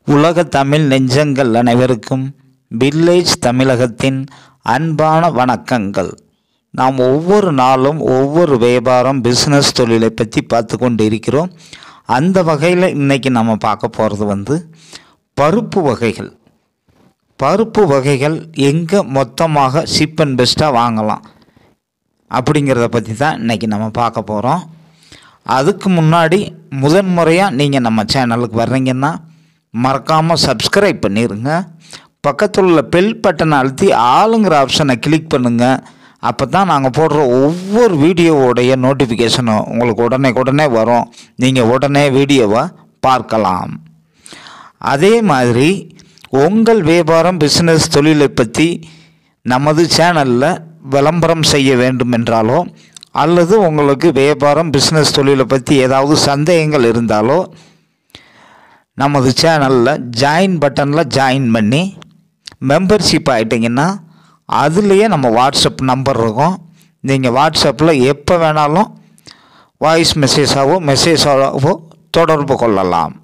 உலக தமிழ் நெஞ்சங்கள் அனைவருக்கும் வில்லேஜ் தமிழகத்தின் அன்பான வணக்கங்கள். நாம் ஒவ்வொரு நாளும் ஒவ்வொரு வியாபாரம் பிஸ்னஸ் தொழிலை பற்றி பார்த்து கொண்டு இருக்கிறோம். அந்த வகையில் இன்றைக்கி நம்ம பார்க்க போகிறது பருப்பு வகைகள். பருப்பு வகைகள் எங்கே மொத்தமாக சீப் அண்ட் பெஸ்ட்டாக வாங்கலாம் அப்படிங்கிறத பற்றி தான் இன்றைக்கி நம்ம பார்க்க போகிறோம். அதுக்கு முன்னாடி முதன்முறையாக நீங்கள் நம்ம சேனலுக்கு வர்றீங்கன்னா மறக்காமல் சப்ஸ்கிரைப் பண்ணிடுங்க. பக்கத்தில் உள்ள பெல் பட்டனை அழுத்தி ஆளுங்கிற ஆப்ஷனை கிளிக் பண்ணுங்கள். அப்போ தான் நாங்கள் போடுற ஒவ்வொரு வீடியோவோடைய நோட்டிஃபிகேஷனும் உங்களுக்கு உடனே வரும். நீங்கள் உடனே வீடியோவை பார்க்கலாம். அதே மாதிரி உங்கள் வியாபாரம் பிஸ்னஸ் தொழிலை பற்றி நமது சேனலில் விளம்பரம் செய்ய வேண்டும் என்றாலோ அல்லது உங்களுக்கு வியாபாரம் பிஸ்னஸ் தொழிலை பற்றி ஏதாவது சந்தேகங்கள் இருந்தாலோ நமது சேனலில் ஜாயின் பட்டனில் ஜாயின் பண்ணி மெம்பர்ஷிப் ஆகிட்டிங்கன்னா அதுலேயே நம்ம வாட்ஸ்அப் நம்பர் இருக்கும். நீங்கள் வாட்ஸ்அப்பில் எப்போ வேணாலும் வாய்ஸ் மெசேஜாவோ தொடர்பு கொள்ளலாம்.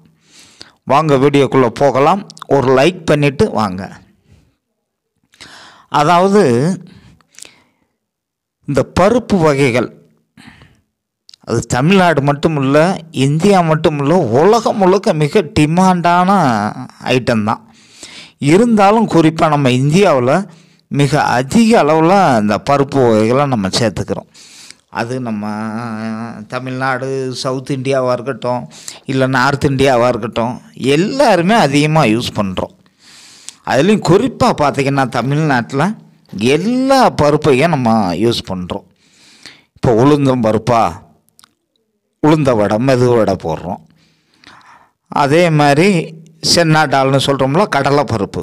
வாங்க வீடியோக்குள்ளே போகலாம். ஒரு லைக் பண்ணிவிட்டு வாங்க. அதாவது இந்த பருப்பு வகைகள் அது தமிழ்நாடு மட்டும் இல்லை, இந்தியா மட்டும் இல்லை, உலகம் முழுக்க மிக டிமாண்டான ஐட்டம் தான். இருந்தாலும் குறிப்பாக நம்ம இந்தியாவில் மிக அதிக அளவில் இந்த பருப்பு வகைகளை நம்ம சேர்த்துக்கிறோம். அது நம்ம தமிழ்நாடு, சவுத் இந்தியாவாக இருக்கட்டும், இல்லை நார்த் இந்தியாவாக இருக்கட்டும், எல்லாருமே அதிகமாக யூஸ் பண்ணுறோம். அதுலேயும் குறிப்பாக பார்த்திங்கன்னா தமிழ்நாட்டில் எல்லா பருப்பையும் நம்ம யூஸ் பண்ணுறோம். இப்போ உளுந்தம் பருப்பா, உளுந்த வடை, மெது வடை போடுறோம். அதே மாதிரி சென்னா டால்னு சொல்கிறோம்ல, கடலை பருப்பு,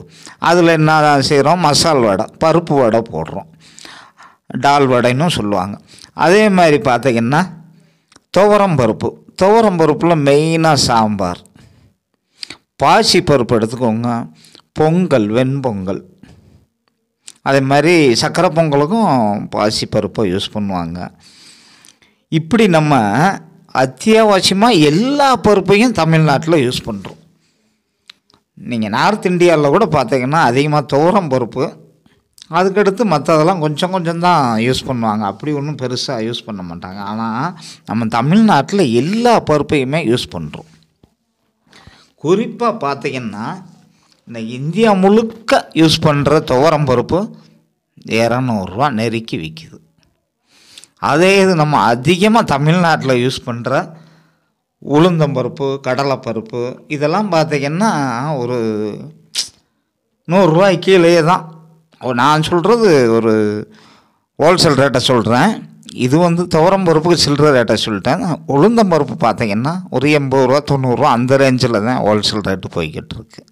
அதில் என்ன செய்கிறோம், மசால் வடை, பருப்பு வடை போடுறோம், டால் வடைன்னு சொல்லுவாங்க. அதே மாதிரி பார்த்திங்கன்னா துவரம் பருப்பில் மெயினாக சாம்பார். பாசி பருப்பு எடுத்துக்கோங்க, பொங்கல், வெண்பொங்கல். அதே மாதிரி சக்கரை பொங்கலுக்கும் பாசி பருப்பை யூஸ் பண்ணுவாங்க. இப்படி நம்ம அத்தியாவசியமாக எல்லா பருப்பையும் தமிழ்நாட்டில் யூஸ் பண்ணுறோம். நீங்கள் நார்த் இந்தியாவில் கூட பார்த்தீங்கன்னா அதிகமாக துவரம் பருப்பு, அதுக்கடுத்து மற்றதெல்லாம் கொஞ்சம் தான் யூஸ் பண்ணுவாங்க. அப்படி ஒன்றும் பெருசாக யூஸ் பண்ண மாட்டாங்க. ஆனால் நம்ம தமிழ்நாட்டில் எல்லா பருப்பையுமே யூஸ் பண்ணுறோம். குறிப்பாக பார்த்திங்கன்னா இந்த இந்தியா முழுக்க யூஸ் பண்ணுற துவரம் பருப்பு 200 ரூபா நெருக்கி விற்கிது. அதே இது நம்ம அதிகமாக தமிழ்நாட்டில் யூஸ் பண்ணுற உளுந்தம்பருப்பு, கடலைப்பருப்பு, இதெல்லாம் பார்த்திங்கன்னா ஒரு 100 ரூபாய்க்கு கீழே தான். நான் சொல்கிறது ஒரு ஹோல்சேல் ரேட்டை சொல்கிறேன். இது துவரம் பருப்புக்கு சில்லற ரேட்டை சொல்லிட்டேன். உளுந்தம்பருப்பு பார்த்திங்கன்னா ஒரு 80 ரூபா 90 ரூபா அந்த ரேஞ்சில் தான் ஹோல்சேல் ரேட்டு போய்கிட்டு இருக்கு.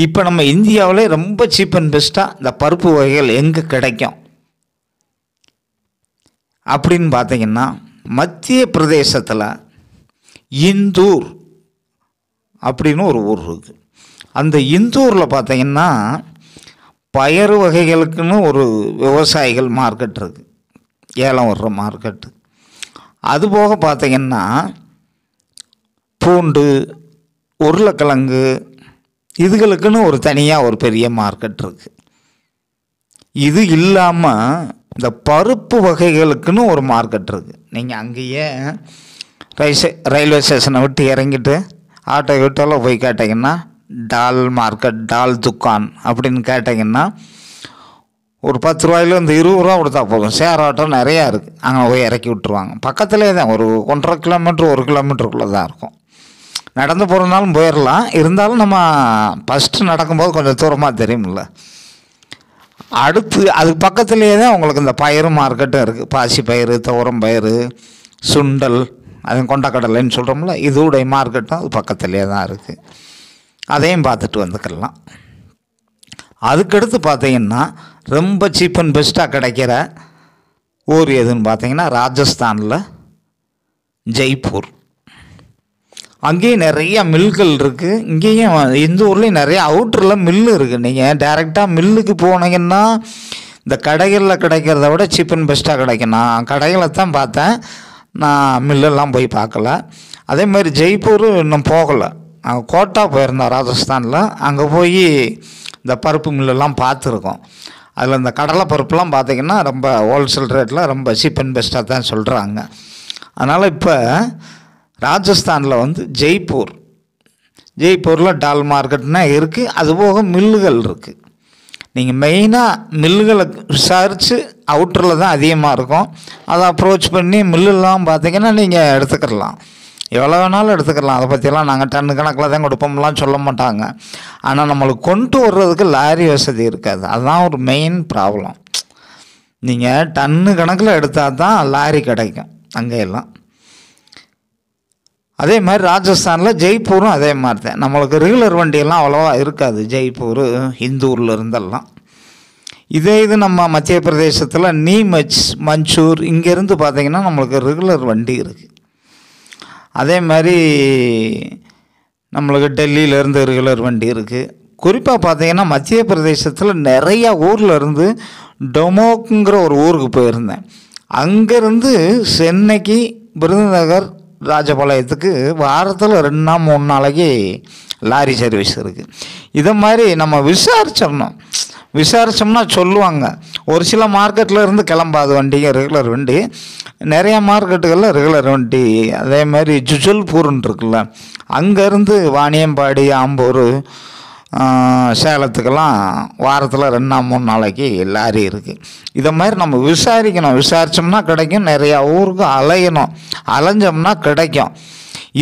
இப்போ நம்ம இந்தியாவிலே ரொம்ப சீப் அண்ட் பெஸ்ட்டாக இந்த பருப்பு வகைகள் எங்கே கிடைக்கும் அப்படின்னு பார்த்திங்கன்னா மத்திய பிரதேசத்தில் இந்தூர் அப்படின்னு ஒரு ஊர் இருக்குது. அந்த இந்தூரில் பார்த்திங்கன்னா பயறு வகைகளுக்குன்னு ஒரு விவசாயிகள் மார்க்கெட் இருக்குது, ஏலம் வர்ற மார்க்கெட்டு. அதுபோக பார்த்திங்கன்னா பூண்டு, உருளைக்கிழங்கு, இதுகளுக்குன்னு ஒரு தனியாக ஒரு பெரிய மார்க்கெட் இருக்குது. இது இல்லாமல் இந்த பருப்பு வகைகளுக்குன்னு ஒரு மார்க்கெட் இருக்குது. நீங்கள் அங்கேயே ரயில்வே ஸ்டேஷனை விட்டு இறங்கிட்டு ஆட்டோ கிட்டெல்லாம் போய் கேட்டிங்கன்னா டால் மார்க்கெட், டால் துக்கான் அப்படின்னு கேட்டிங்கன்னா ஒரு 10 ரூபாயிலேருந்து 20 ரூபா கொடுத்தா போதும். ஷேர் ஆட்டோ நிறையா இருக்குது, அங்கே போய் இறக்கி விட்ருவாங்க. பக்கத்துலேயே தான், ஒரு 1.5 கிலோமீட்டர் 1 கிலோமீட்டருக்குள்ளே தான் இருக்கும். நடந்து போகிறதுனாலும் போயிடலாம். இருந்தாலும் நம்ம ஃபஸ்ட்டு நடக்கும்போது கொஞ்சம் தூரமாக தெரியுமில்ல. அடுத்து அதுக்கு பக்கத்துலேயே தான் உங்களுக்கு இந்த பயிறு மார்க்கெட்டும் இருக்குது. பாசி பயிறு, துவரம் பயிறு, சுண்டல், அது கொண்டக்கடலைன்னு சொல்கிறோம்ல, இதோடைய மார்க்கெட்டும் அது பக்கத்துலேயே தான் இருக்குது. அதையும் பார்த்துட்டு வந்துக்கலாம். அதுக்கடுத்து பார்த்திங்கன்னா ரொம்ப சீப் அண்ட் பெஸ்ட்டாக கிடைக்கிற ஊர் எதுன்னு பார்த்திங்கன்னா ராஜஸ்தானில் ஜெய்ப்பூர். அங்கேயும் நிறையா மில்கள் இருக்குது. இங்கேயும் இந்த ஊர்லேயும் நிறைய அவுட்டரில் மில்லு இருக்குது. நீங்கள் டைரெக்டாக மில்லுக்கு போனீங்கன்னா இந்த கடைகளில் கிடைக்கிறத விட சீப் அண்ட் பெஸ்ட்டாக கிடைக்கும். நான் கடைகளை தான் பார்த்தேன், நான் மில்லெல்லாம் போய் பார்க்கல. அதே மாதிரி ஜெய்ப்பூர் இன்னும் போகலை. கோட்டா போயிருந்தோம் ராஜஸ்தானில். அங்கே போய் இந்த பருப்பு மில்லெல்லாம் பார்த்துருக்கோம். அதில் இந்த கடலை பருப்புலாம் பார்த்திங்கன்னா ரொம்ப ஹோல்சேல் ரேட்டில் ரொம்ப சீப் அண்ட் பெஸ்ட்டாக தான் சொல்கிறாங்க. அதனால் இப்போ ராஜஸ்தானில் வந்து ஜெய்ப்பூரில் டால் மார்க்கெட்னா இருக்குது. அதுபோக மில்லுகள் இருக்குது. நீங்கள் மெயினாக மில்லுகளை விசாரித்து அவுட்டரில் தான் அதிகமாக இருக்கும். அதை அப்ரோச் பண்ணி மில்லுலாம் பார்த்திங்கன்னா நீங்கள் எடுத்துக்கிடலாம், எவ்வளோ வேணாலும் எடுத்துக்கலாம். அதை பற்றியெல்லாம் நாங்கள் டன்னு கணக்கில் தான் கொடுப்போம்லாம் சொல்ல மாட்டாங்க. ஆனால் நம்மளுக்கு கொண்டு வர்றதுக்கு லாரி வசதி இருக்காது. அதுதான் ஒரு மெயின் ப்ராப்ளம். நீங்கள் டன்னு கணக்கில் எடுத்தால் தான் லாரி கிடைக்கும் அங்கெல்லாம். அதே மாதிரி ராஜஸ்தானில் ஜெய்ப்பூரும் அதே மாதிரி தான். நம்மளுக்கு ரெகுலர் வண்டியெல்லாம் அவ்வளோவா இருக்காது ஜெய்ப்பூர் இந்தூரில் இருந்தெல்லாம். இது நம்ம மத்திய பிரதேசத்தில் நீமச், மஞ்சூர் இங்கேருந்து பார்த்திங்கன்னா நம்மளுக்கு ரெகுலர் வண்டி இருக்குது. அதே மாதிரி நம்மளுக்கு டெல்லியிலேருந்து ரெகுலர் வண்டி இருக்குது. குறிப்பாக பார்த்திங்கன்னா மத்திய பிரதேசத்தில் நிறையா ஊரில் இருந்து டொமோக்குங்கிற ஒரு ஊருக்கு போயிருந்தேன். அங்கேருந்து சென்னைக்கு, விருதுநகர், ராஜபாளையத்துக்கு வாரத்தில் 2-3 நாளைக்கு லாரி சர்வீஸ் இருக்குது. இதை மாதிரி நம்ம விசாரித்தோம்னா சொல்லுவாங்க. ஒரு சில மார்க்கெட்டில் இருந்து கிளம்பாது வண்டிங்க, ரெகுலர் வண்டி. நிறையா மார்க்கெட்டுகளில் ரெகுலர் வண்டி. அதே மாதிரி ஜுஜல்பூர்னு இருக்குல்ல, அங்கேருந்து வாணியம்பாடி, ஆம்பூர், சேலத்துக்கெல்லாம் வாரத்தில் 2-3 நாளைக்கு லாரி இருக்குது. இதை மாதிரி நம்ம விசாரித்தோம்னா கிடைக்கும். நிறையா ஊருக்கு அலைஞ்சோம்னா கிடைக்கும்.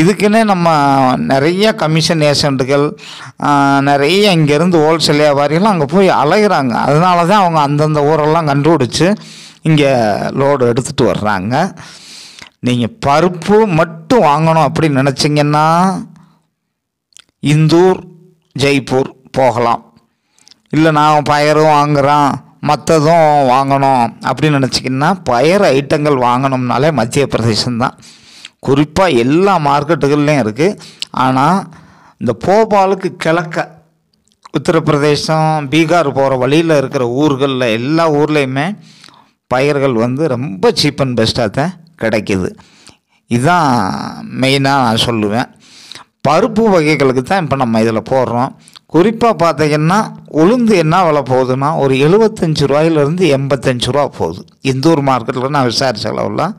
இதுக்குன்னே நம்ம நிறைய கமிஷன் ஏஜென்ட்டுகள் நிறைய இங்கேருந்து ஹோல்சேல் வியாபாரிகளும் அங்கே போய் அலைகிறாங்க. அதனால தான் அவங்க அந்தந்த ஊரெல்லாம் கண்டுபிடிச்சி இங்கே லோடு எடுத்துகிட்டு வர்றாங்க. நீங்கள் பருப்பு மட்டும் வாங்கணும் அப்படின்னு நினச்சிங்கன்னா இந்தூர், ஜெய்ப்பூர் போகலாம். இல்லை நான் பயரும் வாங்குகிறேன், மற்றதும் வாங்கணும் அப்படின்னு நினச்சிங்கன்னா பயறு ஐட்டங்கள் வாங்கணும்னாலே மத்திய பிரதேசம்தான். குறிப்பாக எல்லா மார்க்கெட்டுகள்லையும் இருக்குது. ஆனால் இந்த போபாலுக்கு கிழக்க உத்தரப்பிரதேசம், பீகார் போகிற வழியில் இருக்கிற ஊர்களில் எல்லா ஊர்லேயுமே பயிர்கள் வந்து ரொம்ப சீப் அண்ட் பெஸ்ட்டாக தான் கிடைக்கிது. இதுதான் மெயினாக நான் சொல்லுவேன். பருப்பு வகைகளுக்கு தான் இப்போ நம்ம இதில் போடுறோம். குறிப்பாக பார்த்திங்கன்னா உளுந்து என்ன விலை போகுதுன்னா ஒரு 75 ரூபாயிலிருந்து 85 ரூபா போகுது. இந்தூர் மார்க்கெட்டில் நான் விசாரித்த அளவுலாம்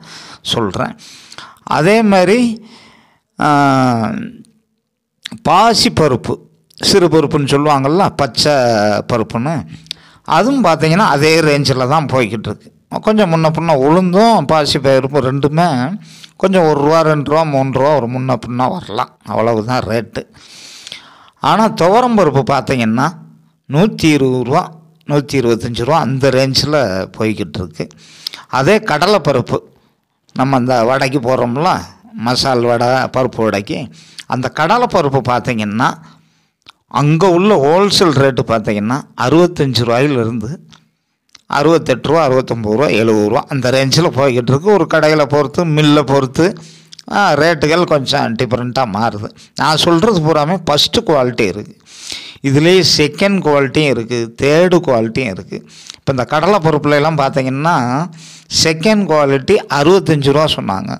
சொல்கிறேன். அதே மாதிரி பாசி பருப்பு, சிறு பருப்புன்னு சொல்லுவாங்கள்ல, பச்சை பருப்புன்னு, அதுவும் பார்த்திங்கன்னா அதே ரேஞ்சில் தான் போய்கிட்டு இருக்கு. கொஞ்சம் முன்ன பின்ன உளுந்தும் பாசி பருப்பு ரெண்டுமே கொஞ்சம் 1 ரூபா, 2 ரூபா, 3 ரூபா ஒரு முன்ன பின்ன வரலாம், அவ்வளவுதான் ரேட்டு. ஆனால் துவரம்பருப்பு பார்த்திங்கன்னா 120 ரூபா, 125 ரூபா அந்த ரேஞ்சில் போய்கிட்டு இருக்கு. அதே கடலைப்பருப்பு, நம்ம அந்த வடைக்கு போடுறோம்ல, மசால் வடை, பருப்பு வடைக்கு, அந்த கடலைப்பருப்பு பார்த்திங்கன்னா அங்கே உள்ள ஹோல்சேல் ரேட்டு பார்த்திங்கன்னா 65 ரூபாயிலிருந்து 68 ரூபா, 69 ரூபா, 70 ரூபா அந்த ரேஞ்சில் போய்கிட்டு இருக்கு. ஒரு கடையில் பொறுத்து, மில்லை பொறுத்து ரேட்டுகள் கொஞ்சம் டிஃப்ரெண்ட்டாக மாறுது. நான் சொல்கிறது பூராமே ஃபஸ்ட்டு குவாலிட்டி இருக்குது. இதுலேயே செகண்ட் குவாலிட்டியும் இருக்குது, தேர்டு குவாலிட்டியும் இருக்குது. இப்போ இந்த கடலை பருப்புலாம் பார்த்திங்கன்னா செகண்ட் குவாலிட்டி 65 ரூபா சொன்னாங்க,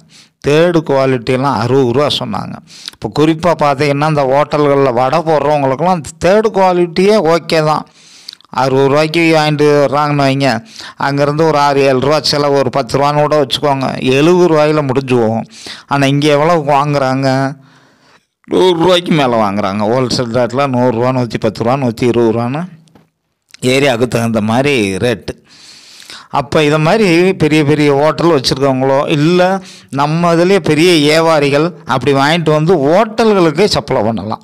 தேர்டு குவாலிட்டியெல்லாம் 60 ரூபா சொன்னாங்க. இப்போ குறிப்பாக பார்த்திங்கன்னா இந்த ஹோட்டல்களில் வடை போடுறவங்களுக்கெல்லாம் தேர்டு குவாலிட்டியே ஓகே தான். 60 ரூபாய்க்கு வாங்கிட்டு வர்றாங்கன்னு வைங்க, அங்கேருந்து ஒரு 6-7 ரூபா செலவு, ஒரு 10 ரூபான்னு கூட வச்சுக்கோங்க, 70 ரூபாயில் முடிஞ்சு போகும். ஆனால் இங்கே எவ்வளோக்கு வாங்குகிறாங்க? 100 ரூபாய்க்கு மேலே வாங்குகிறாங்க. ஹோல்சேல் ரேட்டில் 100 ரூபா, 110 ரூபா, 120 ரூபான்னு ஏரியாவுக்கு தகுந்த மாதிரி ரேட்டு. அப்போ இதை மாதிரி பெரிய பெரிய ஹோட்டல் வச்சுருக்கவங்களோ இல்லை நம்ம இதுலேயே பெரிய வியாபாரிகள் அப்படி வாங்கிட்டு வந்து ஹோட்டல்களுக்கே சப்ளை பண்ணலாம்.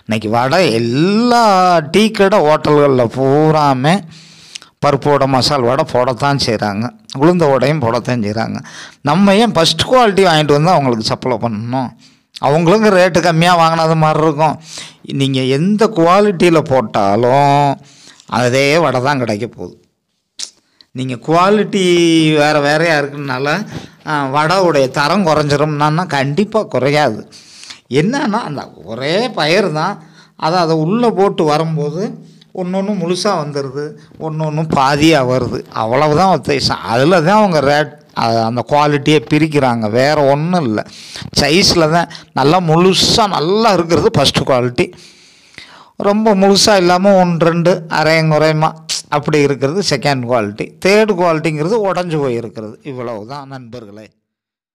இன்றைக்கி வடை எல்லா டீ கடை ஹோட்டல்களில் பூராமே பருப்போட மசால் வடை போடத்தான் செய்கிறாங்க, உளுந்த வடையும் போடத்தான் செய்கிறாங்க. நம்ம ஏன் ஃபஸ்ட் குவாலிட்டி வாங்கிட்டு வந்து அவங்களுக்கு சப்ளை பண்ணணும்? அவங்களுக்கு ரேட்டு கம்மியாக வாங்கினது மாதிரி இருக்கும். நீங்கள் எந்த குவாலிட்டியில் போட்டாலும் அதே வடை தான் கிடைக்க போகுது. நீங்கள் குவாலிட்டி வேறு வேறையாக இருக்குனால வடையுடைய தரம் குறைஞ்சிரும்னா கண்டிப்பாக குறையாது. என்னன்னா அந்த ஒரே பயிர் தான், அதை உள்ளே போட்டு வரும்போது ஒன்று முழுசாக வந்துடுது, ஒன்று பாதியாக வருது, அவ்வளவுதான் வித்தியாசம். அதில் தான் அவங்க ரேட் அந்த குவாலிட்டியை பிரிக்கிறாங்க, வேறு ஒன்றும் இல்லை. சைஸில் தான் நல்லா முழுசாக நல்லா இருக்கிறது ஃபஸ்ட்டு குவாலிட்டி, ரொம்ப முழுசாக இல்லாமல் 1-2 அரைங்குறையமாக அப்படி இருக்கிறது செகண்ட் குவாலிட்டி, தேர்டு குவாலிட்டிங்கிறது உடஞ்சி போயிருக்கிறது. இவ்வளவு தான் நண்பர்களே.